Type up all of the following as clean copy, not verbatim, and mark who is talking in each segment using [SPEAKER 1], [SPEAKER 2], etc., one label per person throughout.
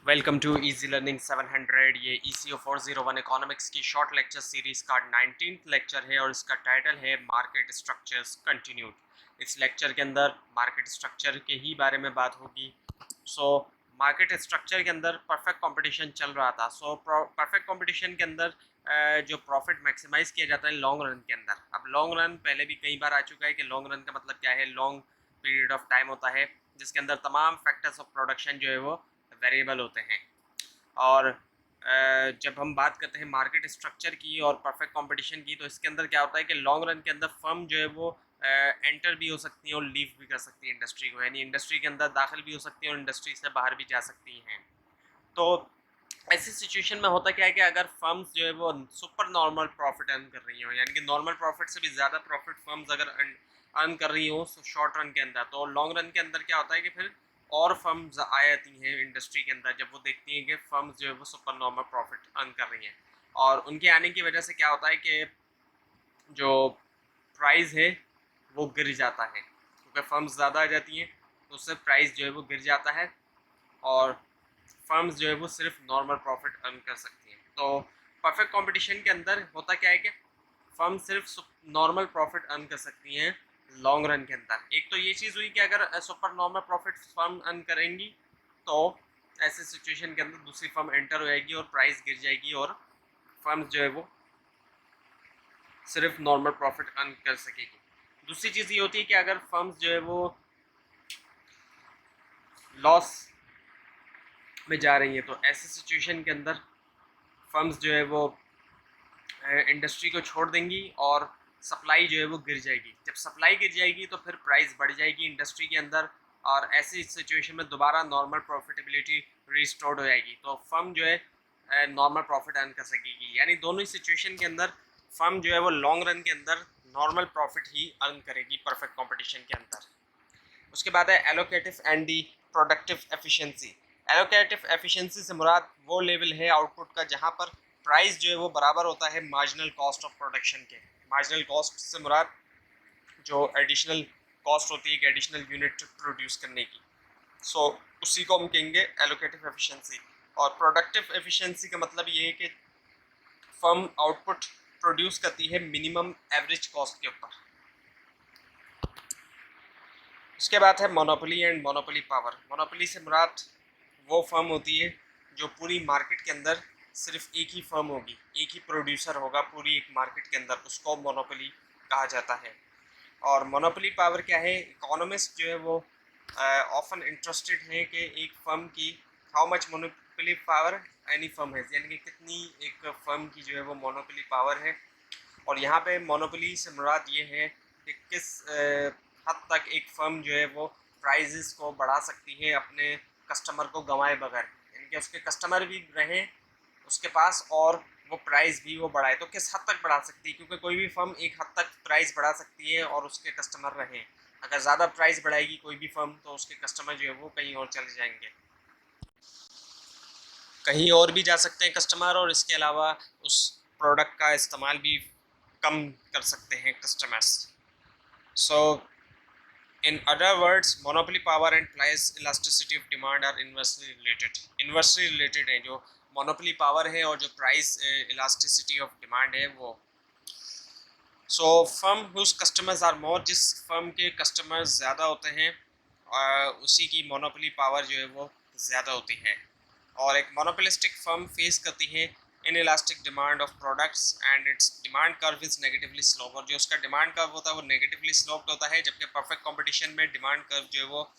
[SPEAKER 1] Welcome to easy learning 700। ये ECO 401 economics की short lecture series का 19th लेक्चर है और इसका टाइटल है मार्केट स्ट्रक्चर्स कंटिन्यूड। इस लेक्चर के अंदर मार्केट स्ट्रक्चर के ही बारे में बात होगी। मार्केट स्ट्रक्चर के अंदर परफेक्ट कंपटीशन चल रहा था। परफेक्ट कंपटीशन के अंदर जो प्रॉफिट मैक्सिमाइज किया जाता है लॉन्ग रन के अंदर। अब लॉन्ग रन पहले भी कई बार आ चुका है कि लॉन्ग रन का मतलब क्या है। लॉन्ग पीरियड ऑफ टाइम होता है जिसके अंदर तमाम फैक्टर्स ऑफ प्रोडक्शन जो है वो वेरिएबल होते हैं। और जब हम बात करते हैं मार्केट स्ट्रक्चर की और परफेक्ट कंपटीशन की, तो इसके अंदर क्या होता है कि लॉन्ग रन के अंदर फर्म जो है वो एंटर भी हो सकती है और लीव भी कर सकती है इंडस्ट्री को, यानी इंडस्ट्री के अंदर दाखिल भी हो सकती है और इंडस्ट्री से बाहर भी जा सकती हैं। तो ऐसी सिचुएशन में होता क्या है कि अगर फर्म्स जो है वो सुपर नॉर्मल प्रॉफिट अर्न कर रही हो, यानी कि नॉर्मल प्रॉफिट से भी ज़्यादा प्रॉफिट फर्म्स अगर अर्न कर रही हो शॉर्ट रन के अंदर, तो लॉन्ग रन के अंदर क्या होता है कि फिर और फर्म्स आ जाती हैं इंडस्ट्री के अंदर जब वो देखती हैं कि फर्म्स जो है वो सुपर नॉर्मल प्रॉफिट अर्न कर रही हैं। और उनके आने की वजह से क्या होता है कि जो प्राइस है वो गिर जाता है, क्योंकि फर्म्स ज़्यादा आ जाती हैं तो उससे प्राइस जो है वो गिर जाता है और फर्म्स जो है वो सिर्फ नॉर्मल प्रॉफिट अर्न कर सकती हैं। तो परफेक्ट कंपटीशन के अंदर होता क्या है कि फर्म सिर्फ नॉर्मल प्रॉफिट अर्न कर सकती हैं लॉन्ग रन के अंदर। एक तो ये चीज़ हुई कि अगर super normal profit firm earn करेंगी तो ऐसे सिचुएशन के अंदर दूसरी फर्म एंटर हो जाएगी और प्राइस गिर जाएगी और फर्म जो है वो सिर्फ नॉर्मल प्रॉफिट अर्न कर सकेगी। दूसरी चीज़ ये होती है कि अगर फर्म्स जो है वो लॉस में जा रही हैं तो ऐसे सिचुएशन के अंदर फर्म्स जो है वो इंडस्ट्री को छोड़ देंगी और सप्लाई जो है वो गिर जाएगी। जब सप्लाई गिर जाएगी तो फिर प्राइस बढ़ जाएगी इंडस्ट्री के अंदर और ऐसी सिचुएशन में दोबारा नॉर्मल प्रॉफिटेबिलिटी रिस्टोर्ड हो जाएगी, तो फर्म जो है नॉर्मल प्रॉफिट अर्न कर सकेगी। यानी दोनों ही सिचुएशन के अंदर फर्म जो है वो लॉन्ग रन के अंदर नॉर्मल प्रॉफिट ही अर्न करेगी परफेक्ट कंपटीशन के अंदर। उसके बाद है allocative and the productive efficiency. Allocative efficiency से मुराद वो लेवल है आउटपुट का जहाँ पर प्राइस जो है वो बराबर होता है मार्जिनल कॉस्ट ऑफ प्रोडक्शन के। मार्जिनल कॉस्ट से मुराद जो एडिशनल कॉस्ट होती है एक एडिशनल यूनिट प्रोड्यूस करने की, उसी को हम कहेंगे एलोकेटिव एफिशिएंसी। और प्रोडक्टिव एफिशिएंसी का मतलब ये है कि फर्म आउटपुट प्रोड्यूस करती है मिनिमम एवरेज कॉस्ट के ऊपर। उसके बाद है monopoly and monopoly power. Monopoly से मुराद वो फर्म होती है जो पूरी मार्केट के अंदर सिर्फ एक ही फर्म होगी, एक ही प्रोड्यूसर होगा पूरी एक मार्केट के अंदर, उसको मोनोपोली कहा जाता है। और मोनोपोली पावर क्या है, इकोनॉमिस्ट जो है वो ऑफन इंटरेस्टेड हैं कि एक फर्म की how much monopoly power any firm है, यानी कि कितनी एक फर्म की जो है वो मोनोपोली पावर है। और यहाँ पे मोनोपोली से मुराद ये है कि किस हद तक एक फर्म जो है वो प्राइजेस को बढ़ा सकती है अपने कस्टमर को गंवाए बगैर, यानी कि उसके कस्टमर भी रहें उसके पास और वो प्राइस भी वो बढ़ाए। तो किस हद तक बढ़ा सकती है, क्योंकि कोई भी फर्म एक हद तक प्राइस बढ़ा सकती है और उसके कस्टमर रहें। अगर ज़्यादा प्राइस बढ़ाएगी कोई भी फर्म तो उसके कस्टमर जो है वो कहीं और चले जाएंगे, कहीं और भी जा सकते हैं कस्टमर, और इसके अलावा उस प्रोडक्ट का इस्तेमाल भी कम कर सकते हैं customers. So in other words monopoly power and price elasticity of demand are inversely related. Inversely related है जो मोनोपोली पावर है और जो प्राइस इलास्टिसिटी ऑफ डिमांड है वो। Firm whose customers are more, जिस फर्म के कस्टमर्स ज़्यादा होते हैं उसी की मोनोपोली पावर जो है वो ज़्यादा होती है। और एक मोनोपोलिस्टिक फर्म फेस करती है inelastic demand of products and it's demand curve is negatively slope. और जो उसका डिमांड कर्व होता है वो नेगेटिवली स्लोप्ड होता है, जबकि परफेक्ट कंपटीशन में डिमांड कर्व जो है वो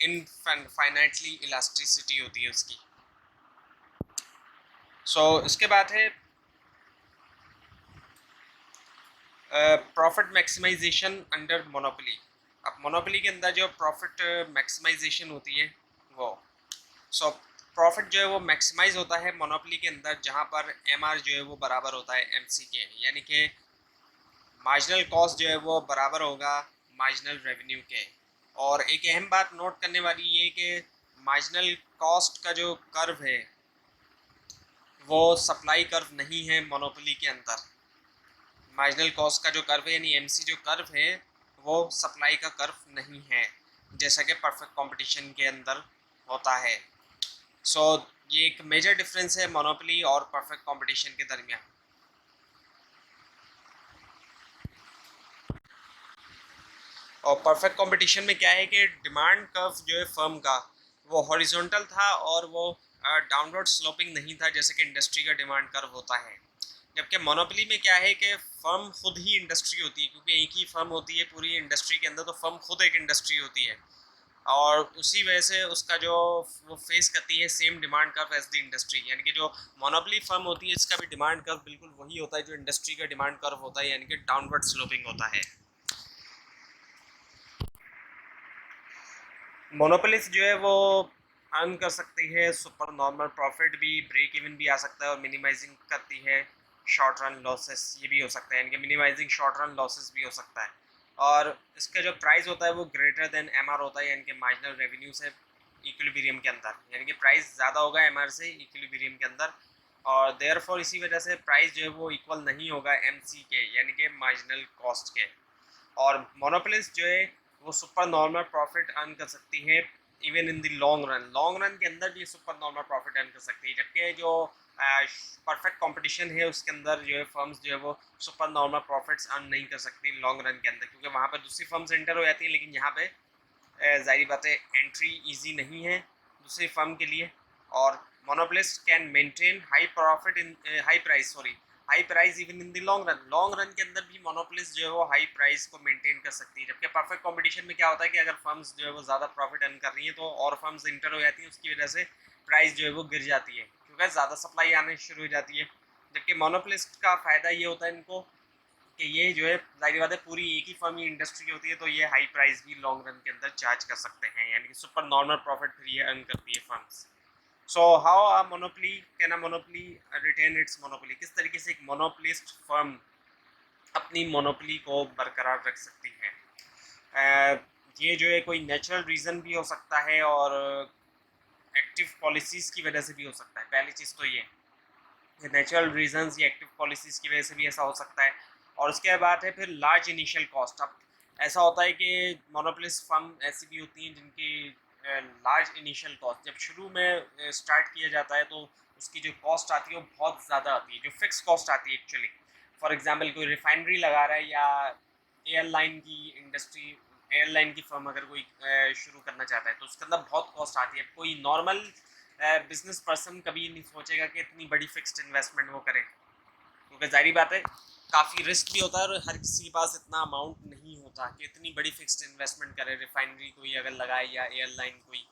[SPEAKER 1] इनफाइनाइटली इलास्टिसिटी होती है उसकी। इसके बाद है प्रॉफिट मैक्सिमाइजेशन अंडर मोनोपोली। अब मोनोपोली के अंदर जो प्रॉफिट मैक्सिमाइजेशन होती है वो प्रॉफिट जो है वो मैक्सिमाइज होता है मोनोपोली के अंदर जहाँ पर MR जो है वो बराबर होता है MC के, यानी कि मार्जिनल कॉस्ट जो है वो बराबर होगा मार्जिनल रेवेन्यू के। और एक अहम बात नोट करने वाली ये कि मार्जिनल कॉस्ट का जो कर्व है वो सप्लाई कर्व नहीं है मोनोपोली के अंदर। मार्जिनल कॉस्ट का जो कर्व है यानी MC जो कर्व है वो सप्लाई का कर्व नहीं है, जैसा कि परफेक्ट कंपटीशन के अंदर होता है। ये एक मेजर डिफरेंस है मोनोपोली और परफेक्ट कंपटीशन के दरमियान। और परफेक्ट कंपटीशन में क्या है कि डिमांड कर्व जो है फर्म का वो हॉरिजॉन्टल था और वो डाउनवर्ड स्लोपिंग नहीं था जैसे कि इंडस्ट्री का डिमांड कर्व होता है। जबकि मोनोपोली में क्या है कि फर्म खुद ही इंडस्ट्री होती है, क्योंकि एक ही फर्म होती है पूरी इंडस्ट्री के अंदर, तो फर्म खुद एक इंडस्ट्री होती है और उसी वजह से उसका जो वो फेस करती है same demand curve as the industry. यानी कि जो मोनोपोली फर्म होती है इसका भी डिमांड कर्व बिल्कुल वही होता है जो इंडस्ट्री का डिमांड कर्व होता है, यानी कि डाउनवर्ड स्लोपिंग होता है। मोनोपोलिस्ट जो है वो अर्न कर सकती है सुपर नॉर्मल प्रॉफिट भी, ब्रेक इवन भी आ सकता है और मिनिमाइजिंग करती है शॉर्ट रन लॉसेस, ये भी हो सकता है, यानी कि मिनिमाइजिंग शॉर्ट रन लॉसेस भी हो सकता है। और इसका जो प्राइस होता है वो ग्रेटर देन एमआर होता है, यानी कि मार्जिनल रेवेन्यू से इक्विलिब्रियम के अंदर, यानी कि प्राइस ज़्यादा होगा एमआर से इक्विलिब्रियम के अंदर। और देयरफॉर इसी वजह से प्राइस जो है वो इक्वल नहीं होगा एमसी के, यानी कि मार्जिनल कॉस्ट के। और मोनोपोलिस्ट जो है वो सुपर नॉर्मल प्रॉफिट अर्न कर सकती है even in the long run के अंदर भी सुपर नॉर्मल प्रॉफिट अर्न कर सकती है। जबकि जो परफेक्ट कंपटीशन है उसके अंदर जो है फर्म्स जो है वो सुपर नॉर्मल प्रॉफिट्स अर्न नहीं कर सकती लॉन्ग रन के अंदर, क्योंकि वहाँ पर दूसरी फर्म्स एंटर हो जाती हैं। लेकिन यहाँ पे जाहिर बात है एंट्री ईजी नहीं है दूसरी फर्म के लिए। और monopolist can maintain high profit in high price even in the long run के अंदर भी मोनोपोलिस्ट जो है वो हाई प्राइस को मेंटेन कर सकती है। जबकि परफेक्ट कंपटीशन में क्या होता है कि अगर फर्म्स जो है वो ज़्यादा प्रॉफिट अर्न कर रही हैं तो और फर्म्स इंटर हो जाती हैं, उसकी वजह से प्राइस जो है वो गिर जाती है क्योंकि ज़्यादा सप्लाई आने शुरू हो जाती है। जबकि मोनोपोलिस्ट का फ़ायदा ये होता है इनको कि ये जो है जाहिर बात है पूरी एक ही फर्म ही इंडस्ट्री होती है, तो ये हाई प्राइस भी लॉन्ग रन के अंदर चार्ज कर सकते हैं, यानी कि सुपर नॉर्मल प्रॉफिट फिर ये अर्न करती है firms. So how a monopoly can a monopoly retain its monopoly, किस तरीके से एक मोनोपोलिस्ट फर्म अपनी मोनोपोली को बरकरार रख सकती है। ये जो है कोई नेचुरल रीज़न भी हो सकता है और एक्टिव पॉलिसीज़ की वजह से भी हो सकता है। पहली चीज़ तो ये नेचुरल रीजंस या एक्टिव पॉलिसीज़ की वजह से भी ऐसा हो सकता है। और उसके बाद है फिर लार्ज इनिशियल कॉस्ट। अब ऐसा होता है कि मोनोपोलिस्ट फर्म ऐसी भी होती हैं जिनकी लार्ज इनिशियल कॉस्ट, जब शुरू में स्टार्ट किया जाता है तो उसकी जो कॉस्ट आती है वो बहुत ज़्यादा आती है, जो फिक्स कॉस्ट आती है एक्चुअली। फॉर एग्जांपल कोई रिफाइनरी लगा रहा है या एयरलाइन की इंडस्ट्री, एयरलाइन की फर्म अगर कोई शुरू करना चाहता है तो उसके अंदर बहुत कॉस्ट आती है। कोई नॉर्मल बिजनेस पर्सन कभी नहीं सोचेगा कि इतनी बड़ी फिक्स्ड इन्वेस्टमेंट वो करे, क्योंकि जाहिर बात है काफ़ी रिस्क भी होता है और हर किसी के पास इतना अमाउंट नहीं होता कि इतनी बड़ी फिक्स्ड इन्वेस्टमेंट करे, रिफाइनरी कोई अगर लगाए या एयरलाइन कोई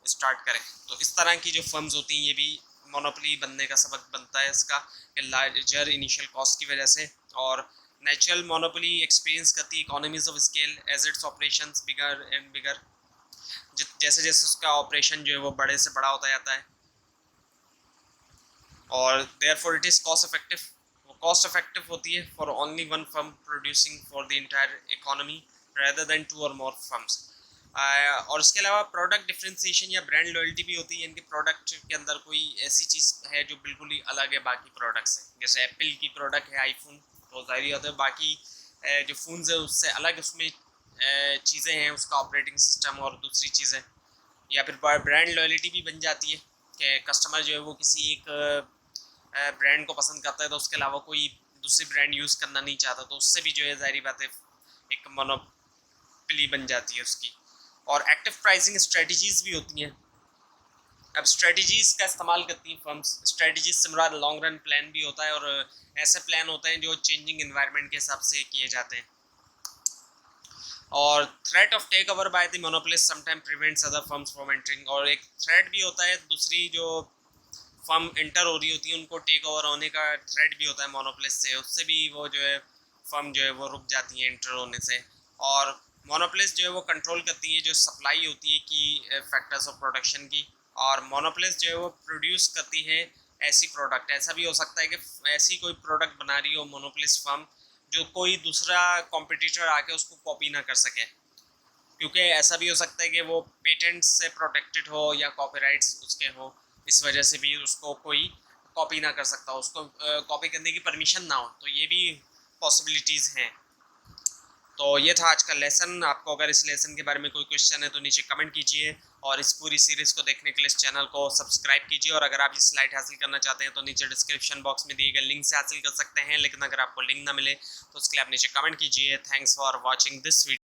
[SPEAKER 1] स्टार्ट करे। तो इस तरह की जो फर्म्स होती हैं ये भी मोनोपोली बनने का सबक बनता है इसका, कि लार्जर इनिशियल कॉस्ट की वजह से। और नेचुरल मोनोपोली एक्सपीरियंस करती है economies of scale as its operations bigger and bigger, जैसे जैसे उसका ऑपरेशन जो है वो बड़े से बड़ा होता जाता है। और therefore it is cost effective, वो कॉस्ट इफेक्टिव होती है for only one firm producing for the entire economy rather than two और मोर फर्म्स। और इसके अलावा प्रोडक्ट डिफ्रेंसिएशन या ब्रांड लॉयल्टी भी होती है, इनके प्रोडक्ट के अंदर कोई ऐसी चीज़ है जो बिल्कुल ही अलग है बाकी प्रोडक्ट से। जैसे एप्पल की प्रोडक्ट है आईफोन, तो जाहिर होता है बाकी जो फ़ोन्स है उससे अलग उसमें चीज़ें हैं, उसका ऑपरेटिंग सिस्टम और दूसरी चीज़ें। या फिर ब्रांड लॉयल्टी भी बन जाती है कि कस्टमर जो है वो किसी एक ब्रांड को पसंद करता है तो उसके अलावा कोई दूसरी ब्रांड यूज़ करना नहीं चाहता, तो उससे भी जो है ज़ाहिर बात है एक मोनोपोली बन जाती है उसकी। और एक्टिव प्राइसिंग स्ट्रेटजीज़ भी होती हैं। अब स्ट्रेटजीज़ का इस्तेमाल करती हैं फर्म्स। स्ट्रेटजीज से मुराद लॉन्ग रन प्लान भी होता है और ऐसे प्लान होते हैं जो चेंजिंग इन्वायरमेंट के हिसाब से किए जाते हैं। और threat of take over by the monopolist sometime prevents other firms from entering, और एक थ्रेट भी होता है दूसरी जो फर्म इंटर हो रही होती है उनको टेक ओवर होने का थ्रेट भी होता है मोनोपोलिस्ट से, उससे भी वो जो है फर्म जो है वो रुक जाती है इंटर होने से। और मोनोपोलिस्ट जो है वो कंट्रोल करती है जो सप्लाई होती है की फैक्टर्स ऑफ प्रोडक्शन की। और मोनोपोलिस्ट जो है वो प्रोड्यूस करती है ऐसी प्रोडक्ट, ऐसा भी हो सकता है कि ऐसी कोई प्रोडक्ट बना रही हो मोनोपोलिस्ट फर्म जो कोई दूसरा कॉम्पिटिटर आके उसको कॉपी ना कर सके, क्योंकि ऐसा भी हो सकता है कि वो पेटेंट से प्रोटेक्टेड हो या कॉपीराइट्स उसके हो, इस वजह से भी उसको कोई कॉपी ना कर सकता, उसको कॉपी करने की परमिशन ना हो, तो ये भी पॉसिबिलिटीज़ हैं। तो ये था आज का लेसन। आपको अगर इस लेसन के बारे में कोई क्वेश्चन है तो नीचे कमेंट कीजिए, और इस पूरी सीरीज़ को देखने के लिए इस चैनल को सब्सक्राइब कीजिए। और अगर आप ये स्लाइड हासिल करना चाहते हैं तो नीचे डिस्क्रिप्शन बॉक्स में दिए गए लिंक से हासिल कर सकते हैं, लेकिन अगर आपको लिंक ना मिले तो उसके लिए आप नीचे कमेंट कीजिए। Thanks for watching this video.